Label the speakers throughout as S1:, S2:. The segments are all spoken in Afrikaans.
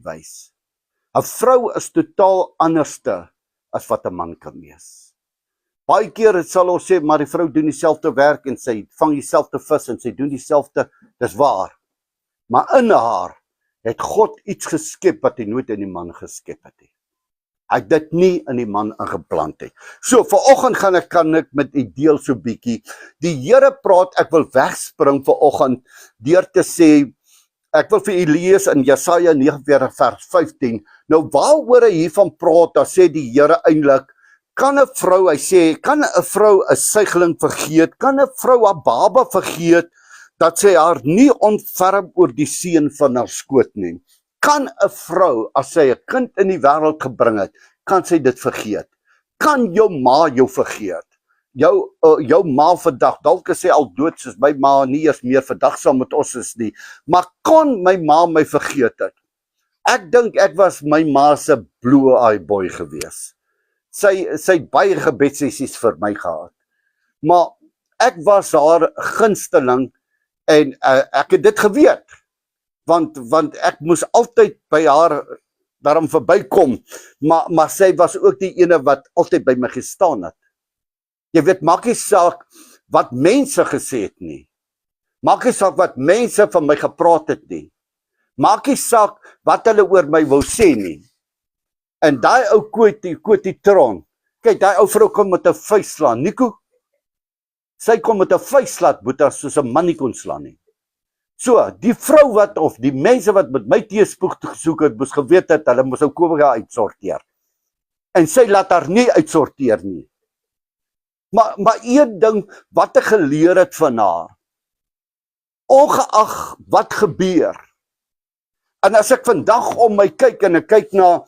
S1: wys. 'n Vrou is totaal anderste as wat 'n man kan wees. Baie keer sal ons sê, maar die vrou doen dieselfde werk en sy vang dieselfde vis en sy doen dieselfde, dis waar. Maar in haar het God iets geskep wat hy nooit in die man geskep het nie. Hy het dit nie in die man ingeplant het. So, vanoggend kan ek met u deel so bietjie. Die Here praat, ek wil wegspring vanoggend deur te sê, ek wil vir u lees in Jesaja 49 vers 15. Nou waaroor hy hiervan praat, dan sê die Here eintlik, kan 'n vrou, hy sê, kan 'n vrou 'n suigeling vergeet? Kan 'n vrou haar baba vergeet dat sy haar nie ontferm oor die seun van haar skoot nie? Kan 'n vrou, as sy 'n kind in die wêreld gebring het, kan sy dit vergeet? Kan jou ma jou vergeet? Jou ma vandag, dalk is sy al dood, soos my ma nie eens meer vandag saam met ons is nie, maar kon my ma my vergeet het? Ek dink ek was my ma se blue-eye boy gewees. Sy het baie gebedsessies vir my gehad. Maar ek was haar gunsteling en ek het dit geweet. Want ek moes altyd by haar daarom verbykom, maar sy was ook die ene wat altyd by my gestaan het. Jy weet, maak nie saak wat mense gesê het nie. Maak nie saak wat mense van my gepraat het nie. Maak nie saak wat hulle oor my wou sê nie. En daai ou Kotitron, kyk, daai ou vrou kom met 'n vuis slaan. Nico, sy kom met 'n vuis slaan, boeta, soos 'n man nie kon slaan nie. So, die vrou wat, of die mense wat met my teespoeg gesoek het, moes geweet het, hulle moes ou Kobra uitsorteer. En sy laat haar nie uitsorteer nie. Maar een ding wat ek geleer het van haar, ongeag wat gebeur, en as ek vandag om my kyk, en ek kyk na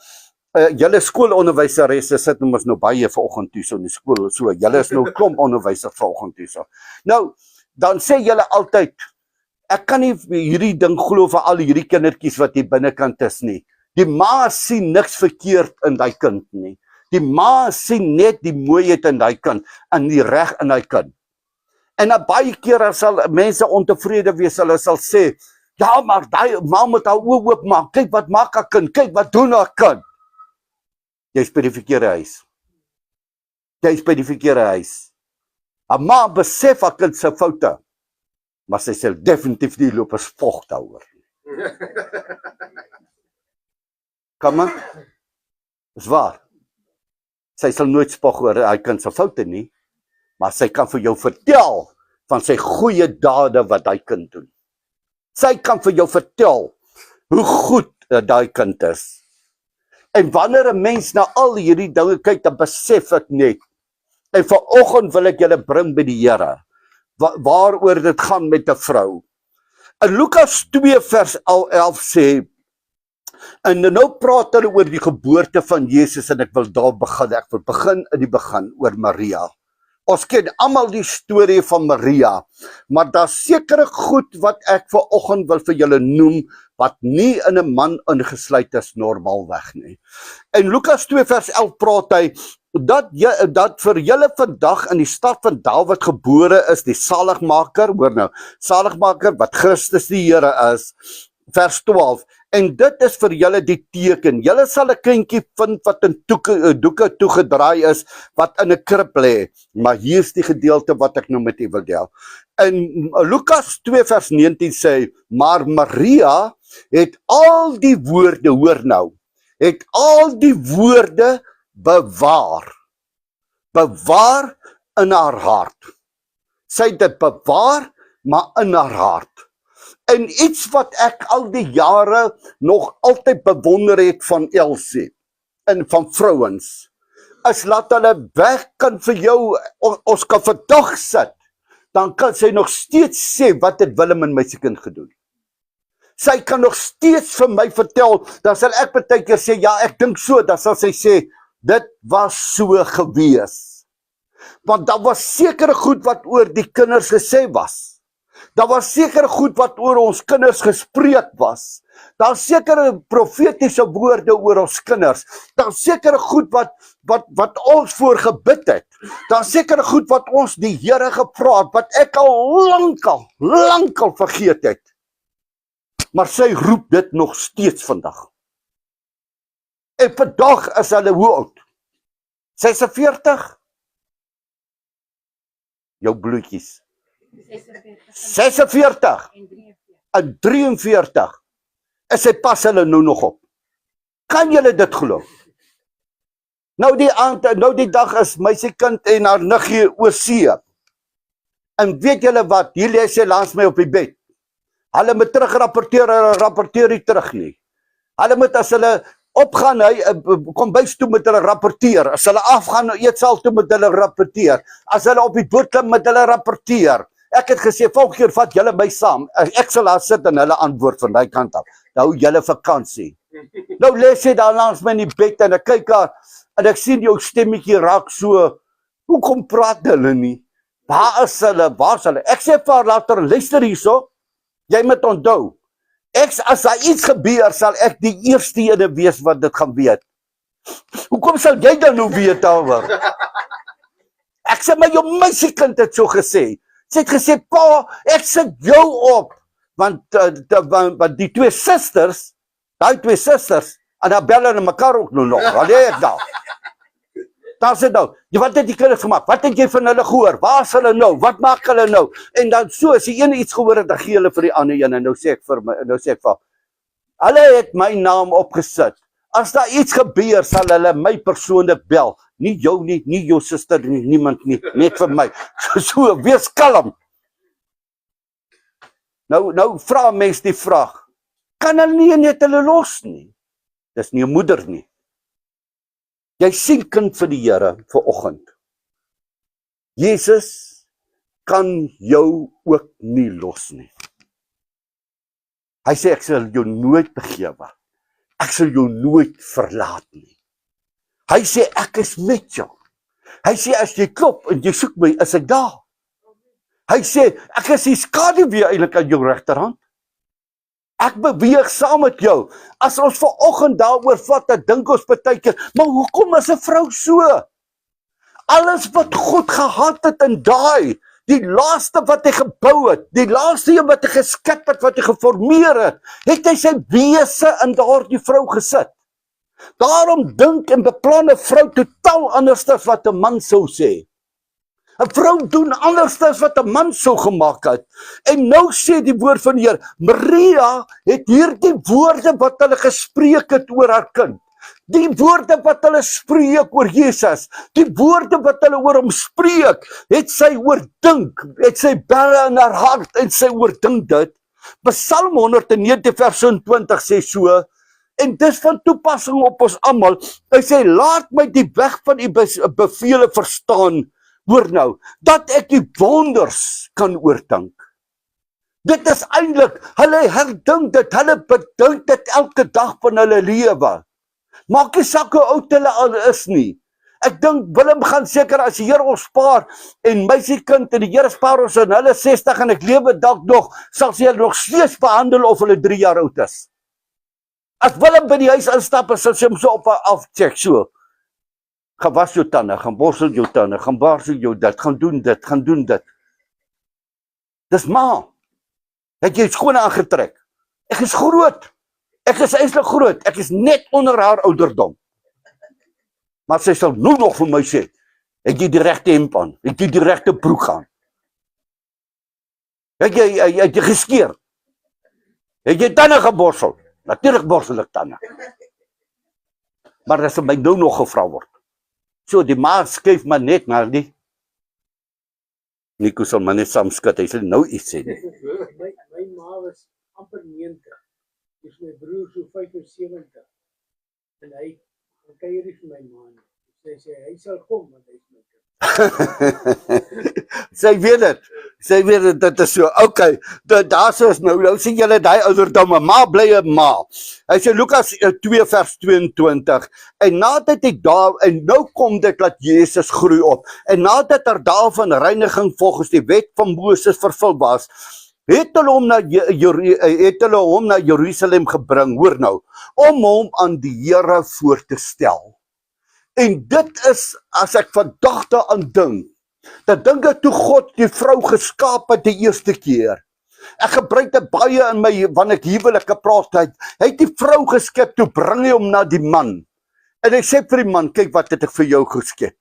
S1: julle skoolonderwyseresse, sit nou baie vanoggend toe so in die skool, so, julle is nou klomp onderwysers vanoggend toe so. Nou, dan sê julle altyd, ek kan nie hierdie ding glo vir al hierdie kindertjies wat hier binnekant is nie. Die ma sien niks verkeerd in daai kind nie. Die ma sien net die mooiheid in daai kind, en die reg in daai kind. En baie keer sal mense ontevrede wees, hulle sal sê, ja, maar daai ma moet haar oë oopmaak, kyk wat maak haar kind, kyk wat doen haar kind. Jy is by die verkeerde huis. Jy is by die verkeerde huis. 'n Ma besef haar kind se foute, maar sy sal definitief nie loop as vog daaroor. Kom aan? Dis waar. Sy sal nooit spog oor haar kind se foute nie, maar sy kan vir jou vertel van sy goeie dade wat hy kind doen. Sy kan vir jou vertel hoe goed daai kind is. En wanneer 'n mens na al hierdie dinge kyk, dan besef ek net, en vanoggend wil ek julle bring by die Here, waaroor dit gaan met 'n vrou. In Lukas 2 vers 11 sê, en nou praat hulle oor die geboorte van Jesus, en ek wil daar begin, ek wil begin in die begin oor Maria. Ons ken almal die storie van Maria, maar daar's sekere goed wat ek vanoggend wil vir julle noem, wat nie in 'n man ingesluit is normaalweg nie. En Lukas 2 vers 11 praat hy, dat vir julle vandag in die stad van Dawid gebore is, die saligmaker, hoor nou, saligmaker wat Christus die Here is, vers 12, en dit is vir julle die teken, julle sal 'n kindjie vind wat in doeke toegedraai is, wat in 'n krib lê, maar hier is die gedeelte wat ek nou met u wil deel. In Lukas 2 vers 19 sê, maar Maria het al die woorde, hoor nou, het al die woorde bewaar in haar hart. Sy het dit bewaar, maar in haar hart. En iets wat ek al die jare nog altyd bewonder het van Elsie, en van vrouens, is laat hulle weg kan vir jou, ons kan vandag sit, dan kan sy nog steeds sê, wat het Willem en my se kind gedoen. Sy kan nog steeds vir my vertel, dan sal ek baie keer sê, ja, ek dink so, dan sal sy sê, dit was so gewees. Want daar was sekere goed wat oor die kinders gesê was. Daar was sekere goed wat oor ons kinders gespreek was. Daar sekere profetiese woorde oor ons kinders. Daar sekere goed wat ons voor gebid het. Daar sekere goed wat ons die Here gepraat, wat ek al lankal vergeet het. Maar sy roep dit nog steeds vandag. En vandag is hulle hoe oud? 46? Jou bloedjies. 46 en 43 is hy pas hulle nou nog op. Kan julle dit glo? Nou die dag is meisiekind en haar niggie oor see. En weet julle wat? Hier lê sy langs my op die bed. Hulle moet terugrapporteer, hulle rapporteer nie terug nie. Hulle moet as hulle opgaan, kom bys toe met hulle rapporteer. As hulle afgaan eetsaal toe met hulle rapporteer. As hulle op die boot klim met hulle rapporteer. Ek het gesê, volgende keer vat julle my saam. Ek sal daar sit en hulle antwoord van die kant af. Nou julle vakansie. Nou lees jy daar langs my in die bed en ek kyk haar en ek sien jou stemmetjie raak so. Hoekom praat hulle nie? Waar is hulle? Waar is hulle? Ek sê vir haar later, luister hierso. Jy moet onthou. As daar iets gebeur, sal ek die eerste ene wees wat dit gaan weet. Hoekom sal jy dan nou weet daaroor? Ek sê, maar jou meisiekind het so gesê. Sy het gesê, pa, ek sit jou op. Want die twee susters, Annabelle en mekaar ook nou nog. Wat leer ek nou? Daar sê nou, wat het die kinders gemaak? Wat het jy van hulle gehoor? Waar is hulle nou? Wat maak hulle nou? En dan so, as die ene iets gehoor het, dan gee hulle vir die ander een. En nou sê ek vir, hulle het my naam opgesit. As daar iets gebeur, sal hulle my persoonlik bel. Nie jou nie, nie jou suster nie, niemand nie, net vir my. So, wees kalm. Nou vra mens die vraag, kan hulle nie net hulle los nie? Dis nie 'n moeder nie. Jy sien kind vir die Here vanoggend. Jesus kan jou ook nie los nie. Hy sê, ek sal jou nooit begewe. Ek sal jou nooit verlaat nie. Hy sê, ek is met jou. Hy sê, as jy klop en jy soek my, is ek daar. Hy sê, ek is die skaduwee eintlik aan jou regterhand. Ek beweeg saam met jou. As ons vanoggend daaroor vat, dan dink ons partykeer, maar hoekom is 'n vrou so? Alles wat God gehad het in daai, die laaste wat hy gebou het, die laaste een wat hy geskep het, wat hy geformeer het hy sy wese in daardie vrou gesit. Daarom dink en beplan 'n vrou totaal anders as wat 'n man sou sê. 'n Vrou doen anders as wat 'n man sou gemaak het. En nou sê die woord van die Here, Maria het hierdie woorde wat hulle gespreek het oor haar kind. Die woorde wat hulle spreek oor Jesus, die woorde wat hulle oor hom spreek, het sy oordink, het sy belle in haar hart en sy oordink dit. Psalm 119 vers 20 sê so, en dis van toepassing op ons almal. Hy sê, laat my die weg van die bevele verstaan, hoor nou, dat ek die wonders kan oordink. Dit is eintlik, hulle herdink dit, hulle bedink dit elke dag van hulle lewe. Maak nie saak hoe oud hulle al is nie. Ek dink Willem gaan seker as die Here ons spaar en meisiekind en die Here spaar ons en hulle 60 en ek lewe dalk nog, sal sy hulle nog steeds behandel of hulle 3 jaar oud is. As Willem by die huis instap, sal sy hom so op afcheck so. Gaan was jou tande, gaan borsel jou tande, gaan borsel jou dit, gaan doen dit. Dis ma. Het jy skone aangetrek? Ek is groot. Ek is eintlik groot. Ek is net onder haar ouderdom. Maar sy sal nou nog vir my sê, het jy die regte hemp aan? Het jy die regte broek aan? Het jy geskeer? Het jy tande geborsel? Natuurlik borsel ek tande. Maar as my nou nog gevra word. So die ma skuif maar net maar die. Nico sal maar net saam skud, hy sal nou iets sê nie.
S2: My ma was amper 90. Dis my broer so 75. En hy kuier nie vir my ma nie. Sy sê hy sal kom want hy is my kind.
S1: Sy weet dit is so. Okay, daar is nou sien julle daai ouderdomme, ma bly 'n ma. Hy sê Lukas 2 vers 22. En nadat hy daar en nou kom dit dat Jesus groei op. En nadat dae van reiniging volgens die wet van Moses vervul was, het hulle hom na Jerusalem gebring, hoor nou, om hom aan die Here voor te stel. En dit is, as ek vandag daaraan dink, dan dink ek toe God die vrou geskaap het die eerste keer. Ek gebruik dit baie in my, wanneer ek huwelike praat, hy het die vrou geskep, toe bring hy hom na die man. En hy sê vir die man, kyk wat het ek vir jou geskep.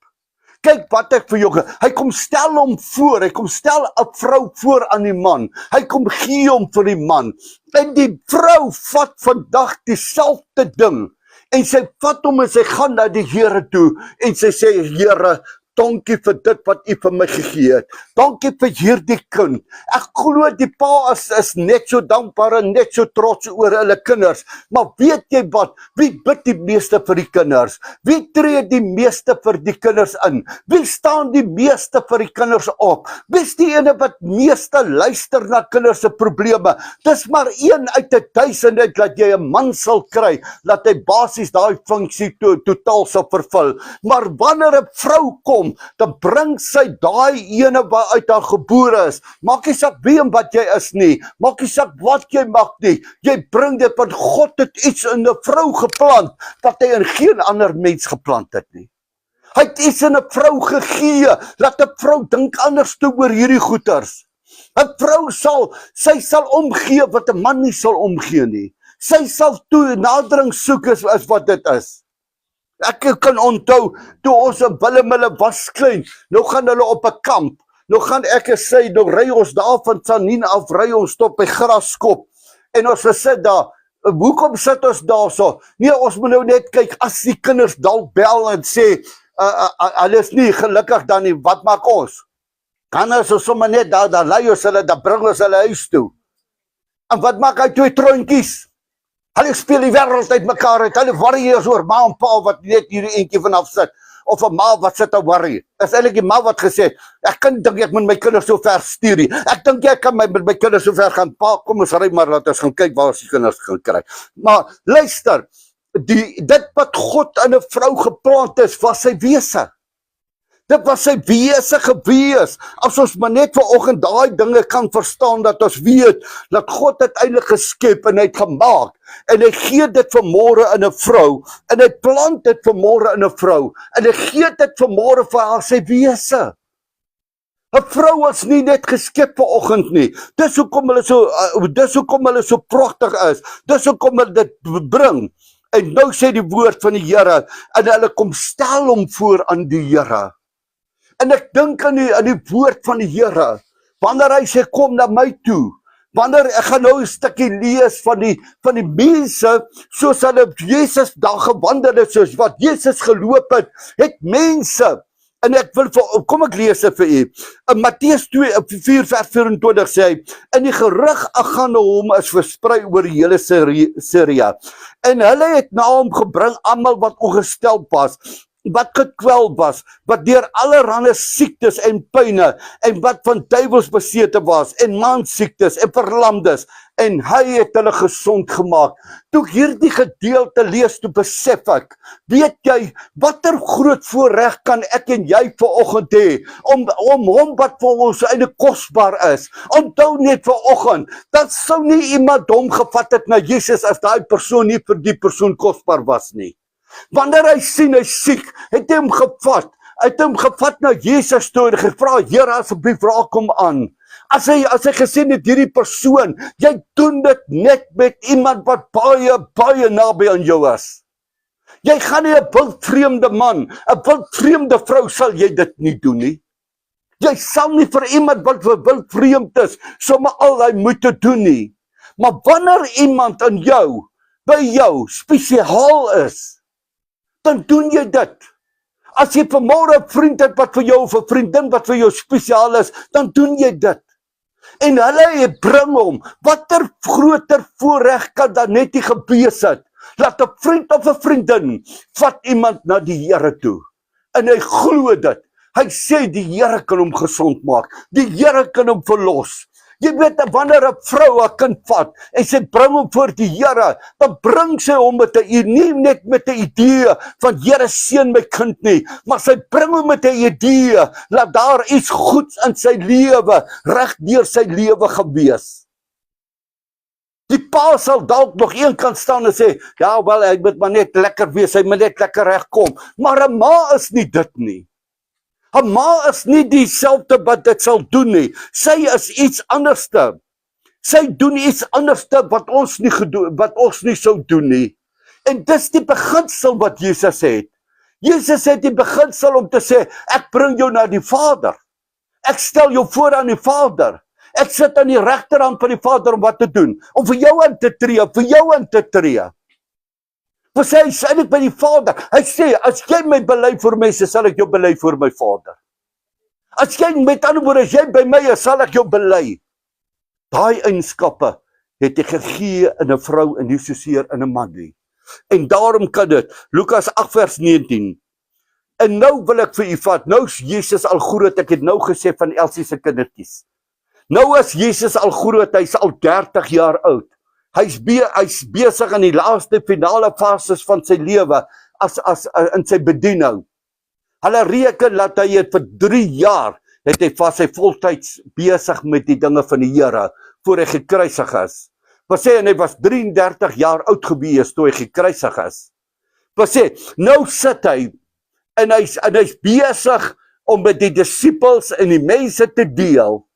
S1: Kyk wat ek vir jou, hy kom stel hom voor, hy kom stel 'n vrou voor aan die man, hy kom gee hom vir die man, en die vrou vat vandag dieselfde ding, en sy vat hom en sy gaan na die Here toe, en sy sê, Here, dankie vir dit wat u vir my gegee het. Dankie vir hierdie kind. Ek glo die pa is net so dankbaar en net so trots oor hulle kinders. Maar weet jy wat? Wie bid die meeste vir die kinders? Wie tree die meeste vir die kinders in? Wie staan die meeste vir die kinders op? Wie is die ene wat meeste luister na kinders se probleme? Dis maar 1 uit 1000 dat jy 'n man sal kry, dat hy basies daai funksie totaal sal vervul. Maar wanneer 'n vrou kom, dan bring sy daai ene wat uit haar gebore is. Maak nie saak wie en wat jy is nie. Maak nie saak wat jy mag nie. Jy bring dit want God het iets in 'n vrou geplant wat hy in geen ander mens geplant het nie. Hy het iets in 'n vrou gegee. Laat 'n vrou dink anders toe oor hierdie goeters. 'n Vrou sy sal omgee wat 'n man nie sal omgee nie. Sy sal nadering soek as wat dit is. Ek kan onthou, toe ons in Willemille was klein, nou gaan hulle op 'n kamp, nou gaan ek en sy, nou ry ons daar van Sanien af, ry ons stop by Graskop, en ons sit daar, hoekom sit ons daar so? Nee, ons moet nou net kyk, as die kinders dalk bel en sê, hulle is nie gelukkig dan nie, wat maak ons? Dan is ons sommer net daar, dan lei ons hulle, dan bring ons hulle huis toe. En wat maak hy 2 troontjies? Hulle speel die wêreld uit mekaar uit. Hulle worry eers oor ma en pa wat net hierdie eentjie vanaf sit. Of 'n ma wat sit te worry. Dis eintlik die ma wat gesê het, ek kan dink ek moet my kinders so ver stuur nie. Ek dink ek kan met my kinders so ver gaan. Pa, kom ons ry maar, laat ons gaan kyk waar ons die kinders gaan kry. Maar luister, dit wat God in 'n vrou geplant is, was sy wese. Dit was sy wese gewees. As ons maar net vanoggend daai dinge kan verstaan, dat ons weet, dat God het eintlik geskep en hy het gemaak, en hy gee dit vanmôre in 'n vrou, en hy plant dit vanmôre in 'n vrou, en hy gee dit vanmôre vir haar sy wese. 'n Vrou was nie net geskep vanoggend nie. Dis hoekom hulle so pragtig is. Dis hoekom hulle dit bring. En nou sê die woord van die Here, en hulle kom stel hom voor aan die Here. En ek dink aan die woord van die Here, wanneer hy sê, kom na my toe, wanneer, ek gaan nou 'n stukkie lees van die mense, soos hulle Jesus daar gewandel het, soos wat Jesus geloop het mense, en kom ek lees dit vir u, in Matteus 4:24 sê hy, en die gerug aangaande hom is versprei oor die hele Syria, en hulle het na hom gebring, almal wat ongestel was, wat gekwel was, wat deur allerhande siektes en pyne, en wat van duiwels besete was, en maansiektes, en verlamdes, en hy het hulle gesond gemaak. Toe ek hierdie gedeelte lees, toe besef ek, weet jy, watter groot voorreg kan ek en jy vanoggend hê, om hom wat vir ons eintlik kosbaar is. Onthou net vanoggend, dat sou nie iemand hom gevat het na Jesus, as daai persoon nie vir die persoon kosbaar was nie. Wanneer hy sien hy siek, het hy hom gevat na Jesus toe en gevra, Here, asseblief raak hom aan. As hy gesien het hierdie persoon, jy doen dit net met iemand wat baie naby aan jou is. Jy gaan nie 'n wildvreemde man, 'n wildvreemde vrou sal jy dit nie doen nie. Jy sal nie vir iemand wat wildvreemd is, sommer al hy moeite doen nie. Maar wanneer iemand in jou, by jou, spesiaal is, dan doen jy dit. As jy vanmôre 'n vriend het wat vir jou, of 'n vriendin wat vir jou spesiaal is, dan doen jy dit. En hulle bring hom, watter groter voorreg kan dan net nie gewees het, laat 'n vriend of 'n vriendin vat iemand na die Here toe, en hy glo dit. Hy sê die Here kan hom gesond maak, die Here kan hom verlos. Jy weet, wanneer 'n vrou 'n kind vat, en sy bring hom voor die Here, dan bring sy hom nie net met 'n idee van, Here, seën my kind nie, maar sy bring hom met 'n idee, dat daar iets goeds in sy lewe, reg deur sy lewe gewees. Die pa sal dalk nog een kan staan en sê, ja, wel, hy moet maar net lekker wees, hy moet net lekker regkom, maar 'n ma is nie dit nie. 'n Ma is nie dieselfde wat dit sal doen nie. Sy is iets anderste. Sy doen iets anderste wat ons nie sou doen nie. En dis die beginsel wat Jesus het. Jesus het die beginsel om te sê, ek bring jou na die Vader. Ek stel jou voor aan die Vader. Ek sit aan die regterhand van die Vader om wat te doen? Om vir jou in te tree, vir jou in te tree. Want hy is eintlik by die Vader. Hy sê, as jy my bely voor mense, sal ek jou bely voor my Vader. As jy, met ander woorde, as jy by my is, sal ek jou bely. Daai eienskappe het hy gegee in 'n vrou en nie soseer in 'n man nie. En daarom kan dit, Lukas 8 vers 19, en nou wil ek vir u vat, nou is Jesus al groot, ek het nou gesê van Elsie se kindertjies. Nou is Jesus al groot, hy's al 30 jaar oud. Hy's besig in die laaste finale fases van sy lewe, as in sy bediening. Hulle reken dat hy het vir 3 jaar, het hy vas hy voltyds besig met die dinge van die Here, voor hy gekruisig is. Wat sê, en hy was 33 jaar oud gewees toe hy gekruisig is. Wat sê, nou sit hy, en hy's besig om met die disippels en die mense te deel.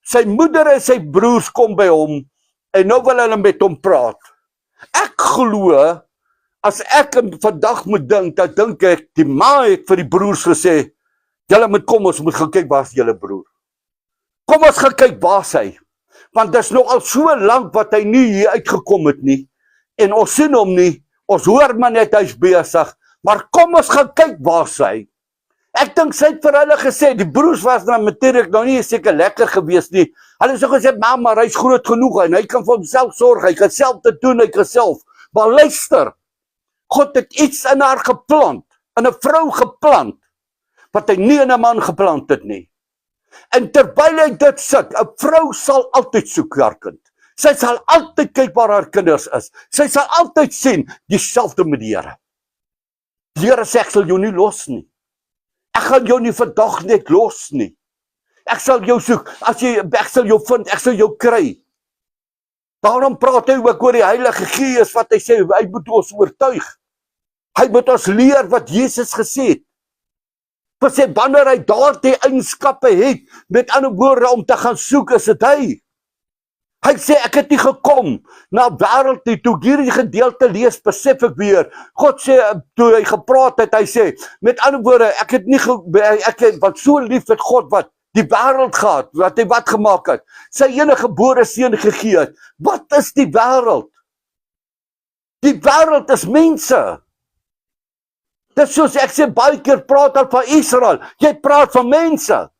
S1: Sy moeder en sy broers kom by hom, en nou wil hulle met hom praat. Ek glo, as ek vandag moet dink, dan dink ek, die ma het vir die broers gesê, julle moet kom, ons moet gaan kyk, waar is julle broer? Kom ons gaan kyk, waar is hy? Want dit is nog al so lank wat hy nie hier uitgekom het nie, en ons sien hom nie, ons hoor maar net hy's besig, maar kom ons gaan kyk, waar is hy? Ek dink sy het vir hulle gesê, die broers was natuurlijk nou nie seker lekker gewees nie. Hulle het so gesê, maar hy's groot genoeg en hy kan vir homself sorg, hy kan self te doen, hy kan self. Maar luister, God het iets in haar geplant, in 'n vrou geplant, wat hy nie in 'n man geplant het nie. En terwyl hy dit sit, 'n vrou sal altyd soek haar kind. Sy sal altyd kyk waar haar kinders is. Sy sal altyd sien, dieselfde met die Here. Die Here sê, ek sal jou nie los nie. Ek gaan jou nie vandag net los nie. Ek sal jou soek, ek sal jou vind, ek sal jou kry. Daarom praat hy ook oor die Heilige Gees, wat hy sê, hy moet ons oortuig. Hy moet ons leer wat Jesus gesê het. Wat sê, wanneer hy daardie eienskappe het, met ander woorde om te gaan soek, is dit hy. Hy sê, ek het nie gekom na wêreld nie, toe hierdie gedeelte lees, besef ek weer, God sê, toe hy gepraat het, hy sê, met ander woorde, want so lief het God wat die wêreld gehad, wat hy wat gemaak het, sy enige gebore seun gegee het. Wat is die wêreld? Die wêreld is mense. Dit is soos ek sê, baie keer praat al van Israel, jy praat van mense.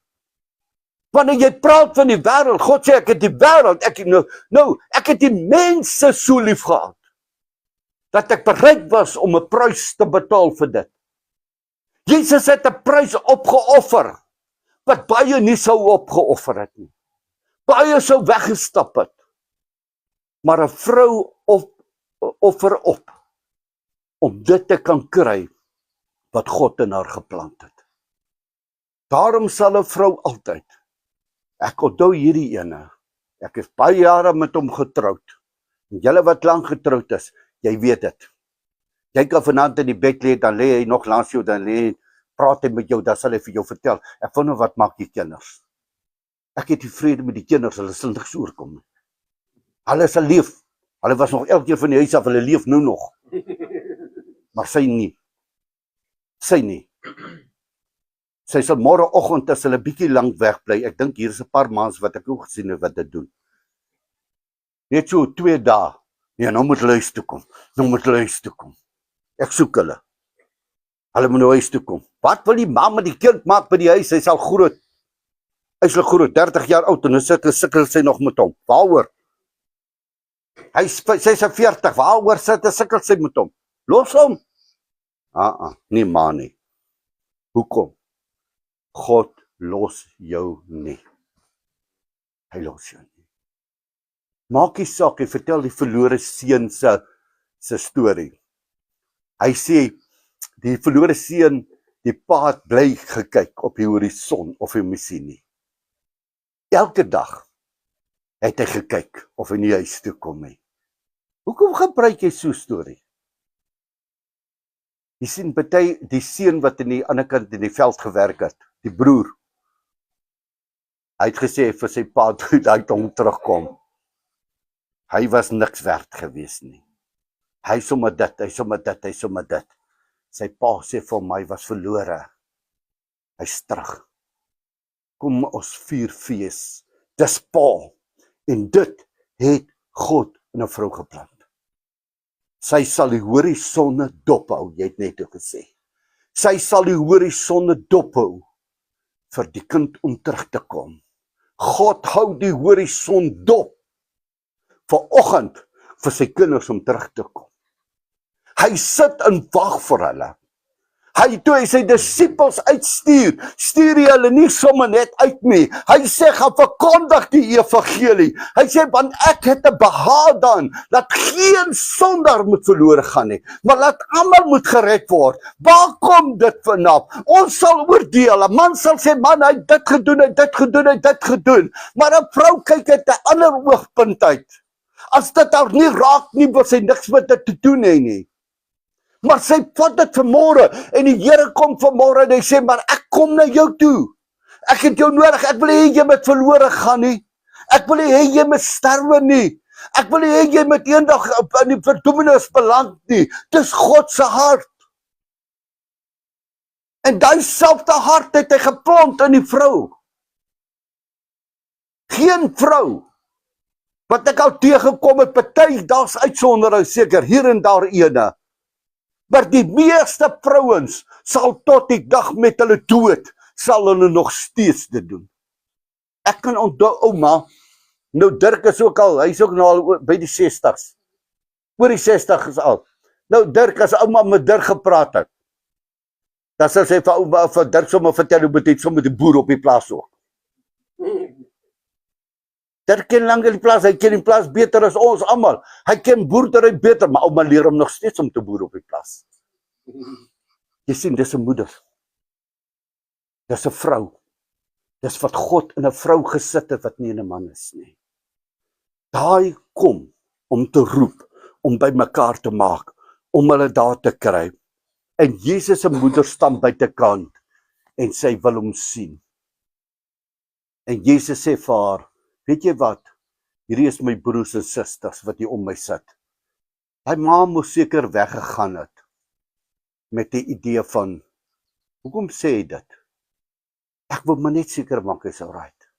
S1: Wanneer jy praat van die wêreld, God sê, ek het die wêreld, ek het die mense so lief gehad, dat ek bereid was om 'n prys te betaal vir dit. Jesus het 'n prys opgeoffer, wat baie nie sou opgeoffer het nie. Baie sou weggestap het. Maar 'n vrou offer op, om dit te kan kry, wat God in haar geplant het. Daarom sal 'n vrou altyd, ek onthou hierdie ene, ek is baie jare met hom getroud, en julle wat lank getroud is, jy weet dit. Jy kan vanaand in die bed lê, dan lê hy nog langs jou, dan praat hy met jou, dan sal hy vir jou vertel, ek wonder wat maak die kinders. Ek het die vrede met die kinders, hulle sal niks oorkom. Hulle sal leef, hulle was nog elke keer van die huis af, hulle leef nou nog. Maar sy nie. Sy nie. Sy sal môreoggend as hulle bietjie lank wegbly. Ek dink hier is 'n paar maande wat ek ook gesien het wat dit doen. Net so 2 dae. Nee, nou moet hulle huis toe kom. Nou moet hulle huis toe kom. Ek soek hulle. Hulle moet nou huis toe kom. Wat wil die ma met die kind maak by die huis? Hy sal groot. Hy's al groot, 30 jaar oud en nou sukkel sy nog met hom. Waaroor? Sy's 40. Waaroor sukkel sy met hom? Los hom. Nie ma nie. Hoekom? God los jou nie. Hy los jou nie. Maak nie saak, hy vertel die verlore seun se storie. Hy sê, die verlore seun, die pa het bly gekyk op die horison of hy moes sien nie. Elke dag het hy gekyk of hy nie huis toe kom nie. Hoekom gebruik jy so storie? Jy sien party die seun wat in die ander kant in die veld gewerk het, die broer. Hy het gesê vir sy pa toe hy hom terugkom. Hy was niks werd gewees nie. Hy sommer dit. Sy pa sê vir my was verlore. Hy's terug. Kom ons vier fees. Dis pa. En dit het God in 'n vrou geplant. Sy sal die horisonne dophou, jy het net gesê. Sy sal die horisonne dophou vir die kind om terug te kom. God hou die horison dop vanoggend vir sy kinders om terug te kom. Hy sit en wag vir hulle. Toe hy sy disippels uitstuur, stuur hy hulle nie sommer net uit nie. Hy sê, gaan verkondig die evangelie. Hy sê, want ek het 'n behaag dan, dat geen sondaar moet verlore gaan nie, maar laat almal moet gered word. Waar kom dit vanaf? Ons sal oordeel. 'n Man sal sê, man, hy het dit gedoen. Maar 'n vrou kyk uit 'n ander oogpunt uit. As dit haar nie raak nie, wil sy niks met dit te doen hê nie. Maar sy vat dit vanmôre en die Here kom vanmôre en hy sê, maar ek kom na jou toe. Ek het jou nodig. Ek wil hê jy moet verlore gaan nie. Ek wil hê jy moet sterwe nie. Ek wil hê jy moet eendag in die verdoemenis beland nie. Dis God se hart. En daai selfde hart het hy geplant in die vrou. Geen vrou wat ek al teëgekom het, party daar's uitsondering seker, hier en daar ene. Maar die meeste vrouens sal tot die dag met hulle dood, sal hulle nog steeds dit doen. Ek kan onthou, ouma, nou Dirk is ook al, hy is ook nou al by die 60s. Oor die 60 is al. Nou Dirk, as ouma met Dirk gepraat het, dan sal sy vir ouma, vir Dirk sommer vertel, hoe betek sommer die boer op die plaas ook. Dirk ken lang die plaas, hy ken die plaas beter as ons almal. Hy ken boerdery beter, maar ouma leer hom nog steeds om te boer op die plaas. Jy sien, dis 'n moeder. Dis 'n vrou. Dis wat God in 'n vrou gesit het wat nie in 'n man is nie. Daai kom om te roep, om by mekaar te maak, om hulle daar te kry. En Jesus se moeder staan buitekant en sy wil hom sien. En Jesus sê vir haar, weet jy wat, hierdie is my broers en susters wat hier om my sit. Hy ma moes seker weggegaan het met die idee van, hoekom sê hy dit? Ek wil maar net seker maak hy is alright.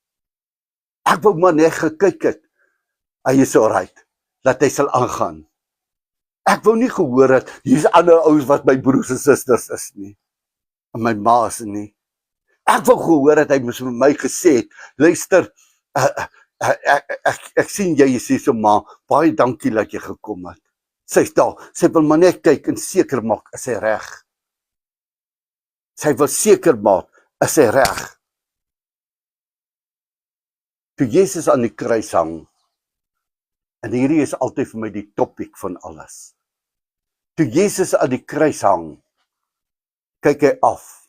S1: Ek wil maar net gekyk het, hy is alright, dat hy sal aangaan. Ek wou nie gehoor het, hier's ander ouens wat my broers en susters is nie, en my ma is nie. Ek wou gehoor het, hy moes vir my gesê het, luister, ek sien jy is hier so, ma, baie dankie dat jy gekom het. Sy is daar, sy wil maar net kyk en seker maak, is hy reg. Sy wil seker maak, is hy reg. Toe Jesus aan die kruis hang, en hierdie is altyd vir my die topic van alles. Toe Jesus aan die kruis hang, kyk hy af,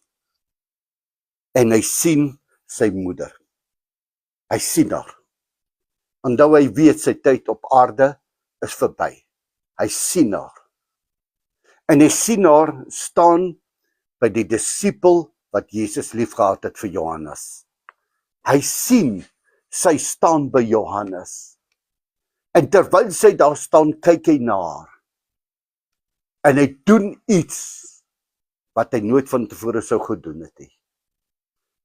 S1: en hy sien sy moeder. Hy sien haar. Onthou hy weet sy tyd op aarde is verby. Hy sien haar. En hy sien haar staan by die disipel wat Jesus liefgehad het vir Johannes. Hy sien sy staan by Johannes. En terwyl sy daar staan, kyk hy na haar. En hy doen iets wat hy nooit van tevore sou gedoen het nie.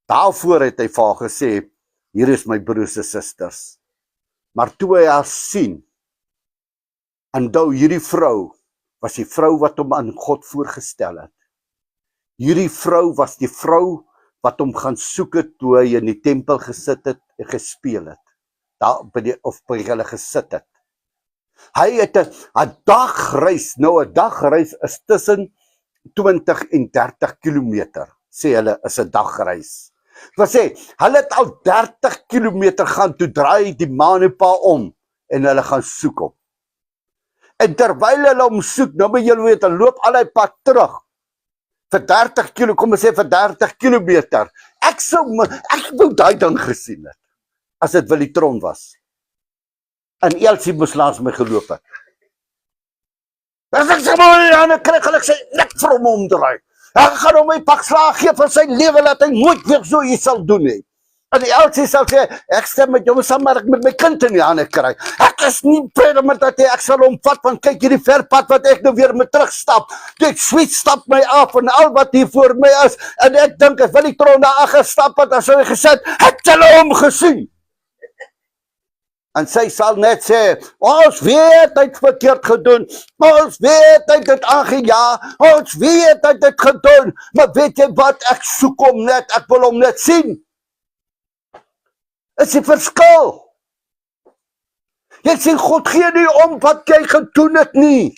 S1: Daarvoor het hy vir haar gesê, hier is my broers en susters. Maar toe hy haar sien, onthou hierdie vrou was die vrou wat hom aan God voorgestel het. Hierdie vrou was die vrou wat hom gaan soek het toe hy in die tempel gesit het en gespeel het. Daar by hulle gesit het. Hy het 'n dagreis, nou 'n dagreis is tussen 20 en 30 kilometer, sê hulle is 'n dagreis. Wat sê, hulle het al 30 kilometer gaan, toe draai die ma en die pa om, en hulle gaan soek hom. En terwyl hulle hom soek, nou moet julle weet, hulle loop al die pad terug, vir 30 kilo, kom ons sê vir 30 kilometer, ek wou daai ding gesien het, as dit Willitron was, en Elsie moes langs my geloop het. As ek sê, en ek kry gelukkig sy nek vir hom omdraai. Ek gaan hom my pak slaag gee van sy lewe, dat hy nooit weer so iets sal doen nie. En die oudste sal sê, ek stem met jou saam, maar ek moet my kind in die hande kry. Ek is nie vrede met dat ek sal hom vat, want kyk hierdie verpad wat ek nou weer moet terugstap. Dit sweet stap my af en al wat hier voor my is. En ek dink, as Willie Tron daar aangestap het, as hy gesê, het hulle hom gesien. En sy sal net sê, ons weet hy het verkeerd gedoen, ons weet hy het dit aangejaag, ons weet hy het dit gedoen, maar weet jy wat, ek soek hom net, ek wil hom net sien. Is die verskil. Jy sê, God gee nie om wat jy gedoen het nie.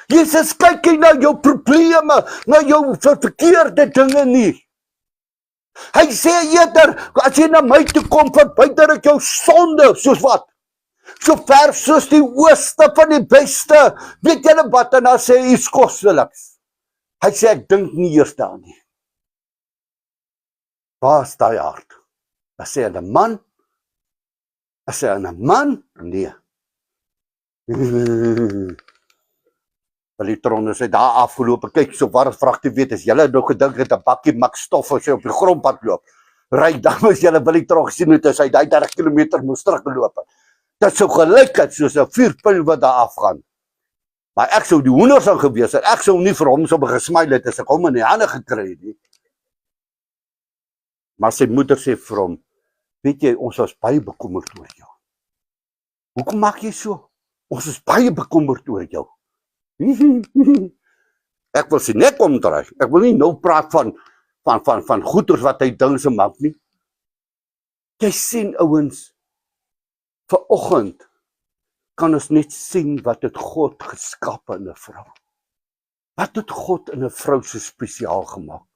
S1: Jesus kyk nie na jou probleme, na jou verkeerde dinge nie. Hy sê eerder, as jy na my toe kom, verbuiter ek jou sonde, soos wat? So ver soos die ooste van die beste. Weet julle wat, en dan sê hy iets kosteliks. Hy sê, ek dink nie eers daar nie. Waar is die hart? Hy sê aan 'n man, hy sê aan 'n man, nee. Willie Tron is hy daar afgeloop, kyk so waar vragte weet, as julle nou gedink het 'n bakkie makstof as jy op die grondpad loop, ry dan as julle Willie Tron gesien het, as hy die 30 km moes teruggeloop het. Dit sou gelyk het soos 'n vuurpyl wat daar afgaan. Maar ek sou die hoenders aan gewees het, ek sou nie vir hom so gesmile het as ek hom in die hande gekry het nie. Maar sy moeder sê vir hom, weet jy, ons was baie bekommerd oor jou. Hoekom maak jy so? Ons is baie bekommerd oor jou. Ek wil sy nek omdraai. Ek wil nie nou praat van goeders wat hy dinge maak nie. Jy sien ouens, vanoggend kan ons net sien wat het God geskap in 'n vrou. Wat het God in 'n vrou so spesiaal gemaak?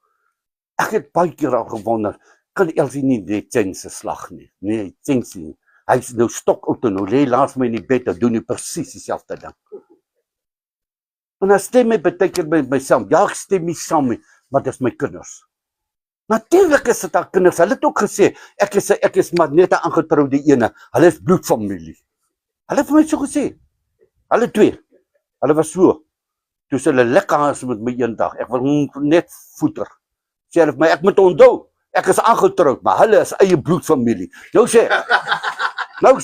S1: Ek het baie keer al gewonder, kan Elsie nie net Jense slag nie? Nee, Jense nie. Hy is nou stok oud en nou lê langs my in die bed en doen nie presies dieselfde ding. En dan stem my baie keer met my saam. Ja, ek stem nie saam nie, maar dis my kinders. Natuurlik is dit haar kinders. Hulle het ook gesê, ek is maar net 'n aangetroude ene. Hulle is bloedfamilie. Hulle het vir my so gesê. Hulle twee. Hulle was so. Toe hulle lekker aan met my eendag. Ek wil hom net voeter. Sê hulle vir my, ek moet onthou, ek is aangetroud, maar hulle is eie bloedfamilie. Nou sê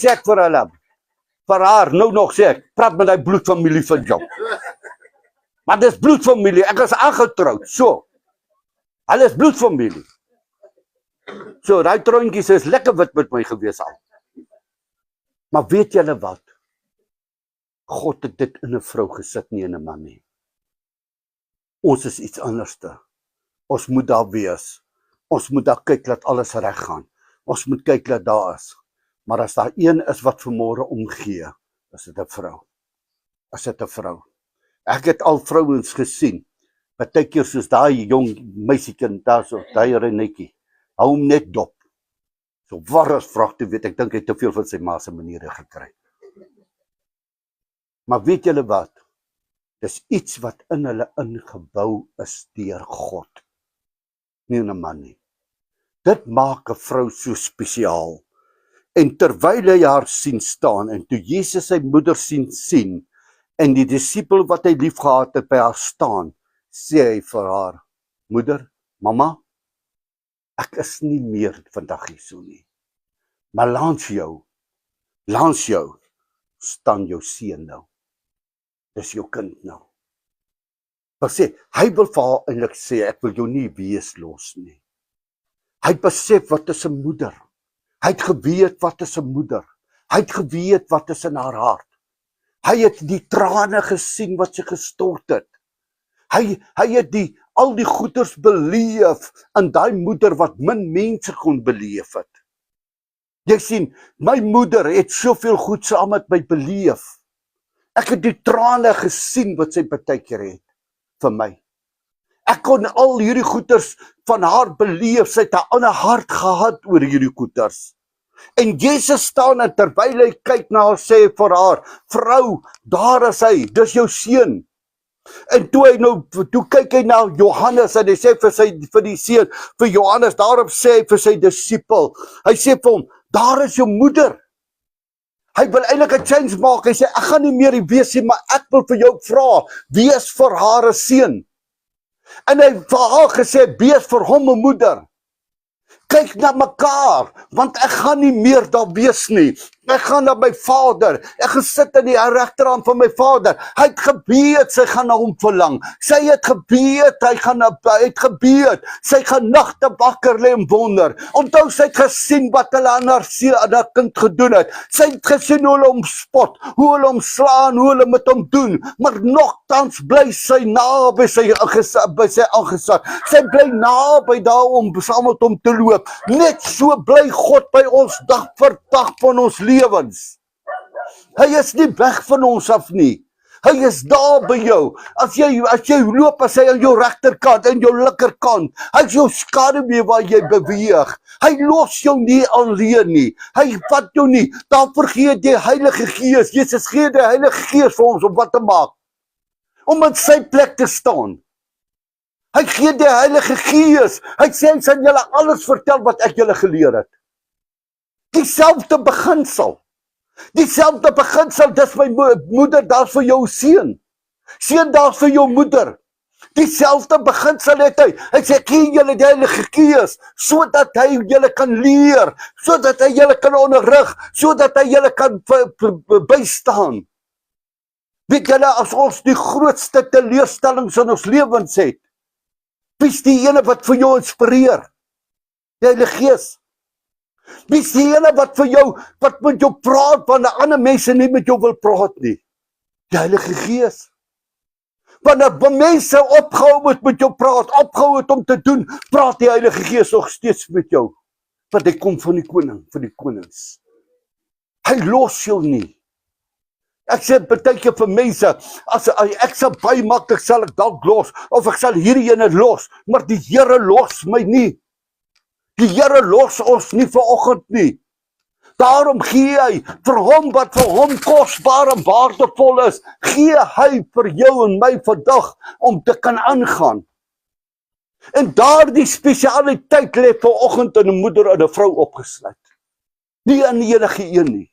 S1: ek vir hulle, vir haar, nou nog sê ek, praat met die bloedfamilie van jou. Maar dis bloedfamilie, ek is aangetroud, so. Hulle is bloedfamilie. So, die troontjies is lekker wit met my gewees al. Maar weet julle wat? God het dit in 'n vrou gesit, nie in 'n man nie. Ons is iets anderste. Ons moet daar wees. Ons moet daar kyk dat alles reg gaan. Ons moet kyk dat daar is. Maar as daar een is wat vanmôre omgee, is dit 'n vrou. Is dit 'n vrou. Ek het al vrouens gesien, partykeer soos daai jong meisiekind daar so, daai Renetjie, hou hom net dop. So waar as vragte weet, ek dink hy het te veel van sy ma se maniere gekry. Maar weet julle wat? Dis iets wat in hulle ingebou is deur God. Nie 'n man nie. Dit maak 'n vrou so spesiaal. En terwyl hy haar sien staan, en toe Jesus sy moeder sien, en die disipel wat hy lief gehad het by haar staan, sê hy vir haar, moeder, mamma, ek is nie meer vandag hier so nie. Maar langs jou, staan jou seun nou. Dis jou kind nou. Maar sê, hy wil vir haar eintlik sê, ek wil jou nie wees los nie. Hy besef wat is 'n moeder. Hy het geweet wat is 'n moeder. Hy het geweet wat is in haar hart. Hy het die trane gesien wat sy gestort het. Hy het al die goeders beleef in daai moeder wat min mense kon beleef het. Jy sien, my moeder het soveel goed saam met my beleef. Ek het die trane gesien wat sy partykeer het vir my. Ek kon al hierdie goeders van haar beleef, sy het 'n ander hart gehad oor hierdie goeders. En Jesus staan en terwyl hy kyk na haar, sê vir haar, vrou, daar is hy, dis jou seun. En toe kyk hy na Johannes en hy sê vir die seun, vir Johannes, daarop sê hy vir sy disipel, hy sê vir hom, daar is jou moeder. Hy wil eintlik 'n change maak, hy sê, ek gaan nie meer die wees nie, maar ek wil vir jou vra, wees vir haar 'n seun. En hy vir haar gesê, wees vir hom 'n moeder. Kyk na mekaar, want ek gaan nie meer daar wees nie. Ek gaan na my Vader. Ek gaan sit aan die regterhand van my Vader. Hy het gebed, sy gaan na hom verlang. Sy het gebed, hy het gebed. Sy gaan nagte wakker lê en wonder. Onthou, sy het gesien wat hulle aan haar kind gedoen het. Sy het gesien hoe hulle hom spot, hoe hulle hom slaan, hoe hulle met hom doen. Maar nogtans bly sy naby by sy aangesig. Sy bly naby daar om saam met hom te loop. Net so bly God by ons dag vir dag van ons lewens. Hy is nie weg van ons af nie. Hy is daar by jou. As jy loop, as hy aan jou regterkant en jou linkerkant. Hy is jou skaduwee waar jy beweeg. Hy los jou nie alleen nie. Hy vat jou nie. Daarvoor gee die Heilige Gees. Jesus gee die Heilige Gees vir ons om wat te maak. Om in sy plek te staan. Hy gee die Heilige Gees. Hy sê, hy sal julle alles vertel wat ek julle geleer het. Dieselfde beginsel. Dieselfde beginsel, dis my moeder, daar's vir jou seun. Seun, daar's vir jou moeder. Dieselfde beginsel het hy. Hy sê, gee julle die Heilige Gees, sodat hy julle kan leer, sodat hy julle kan onderrig, sodat hy julle kan bystaan. Weet julle, as ons die grootste teleurstellings in ons lewens het, wie is die ene wat vir jou inspireer? Die Heilige Gees. Wie is die ene wat vir jou, wat met jou praat, wanneer ander mense nie met jou wil praat nie? Die Heilige Gees. Wanneer mense opgehou het met jou praat, opgehou het om te doen, praat die Heilige Gees nog steeds met jou. Want hy kom van die koning, van die konings. Hy los jou nie. Ek sê partykeer vir mense, as ek sal baie maklik sal ek dalk los, of ek sal hierdie ene los, maar die Here los my nie. Die Here los ons nie vanoggend nie. Daarom gee hy vir hom wat vir hom kosbaar en waardevol is, gee hy vir jou en my vandag om te kan aangaan. En daardie spesialiteit lê vanoggend in 'n moeder en 'n vrou opgesluit. Nie in enige een nie.